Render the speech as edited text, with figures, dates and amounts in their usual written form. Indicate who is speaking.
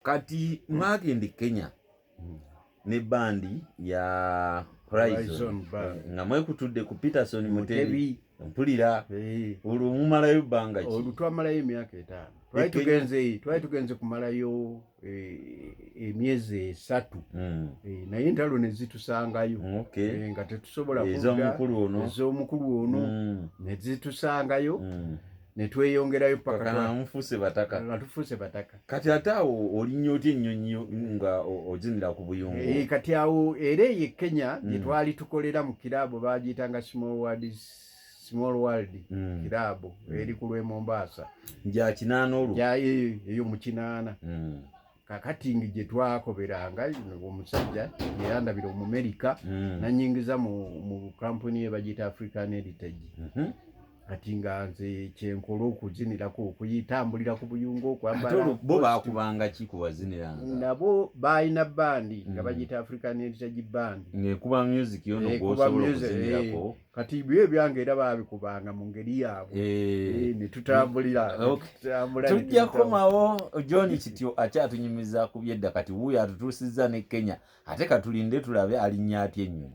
Speaker 1: kati mwagende Kenya ne bandi ya Horizon nga mwekutudde ku Peterson Mutebi mpulira olumumalayo banga ki
Speaker 2: olutwamalayo emyaka 5 twali tugenze kumalayo emyezi 3 naye entalo ne zitusangayo nga tetusobola
Speaker 1: kuda
Speaker 2: ez'omukulu ono ne zitusangayo ne tweyongerayo paka
Speaker 1: mfuse bataka
Speaker 2: natufuse bataka
Speaker 1: kati ataawo olinnyo oti ennyonyi nga ozinira ku buyungu
Speaker 2: kati awo era ye Kenya gye twali tukolera mu kirabo bagiyitanga Small World kirabo eri ku lw'e Mombasa
Speaker 1: nja kinaana olwo
Speaker 2: eyo mu kinaana kakati gye twakoberanga omusajja yeyandabira Omumerika nanyingiza mu kampuni ye bagiyita African Heritage kati nga nze kyenkola okuzinirako okuyitambulira ku buyungu okwambala
Speaker 1: bo bakubanga ki kubaziniranga
Speaker 2: nabo balina bandi nga bagiyita African Heritage Band
Speaker 1: ngekuba music yono gwosobola okuzinirako
Speaker 2: kati bye byange era babikubanga mu ngeri yaabwe ne tutambulira
Speaker 1: tujja komawo John Kityo akyatunyumiza ku byedda kati wuuyo atutuusizza ne Kenya ate katulinde tulabe alinnya atya ennyonyi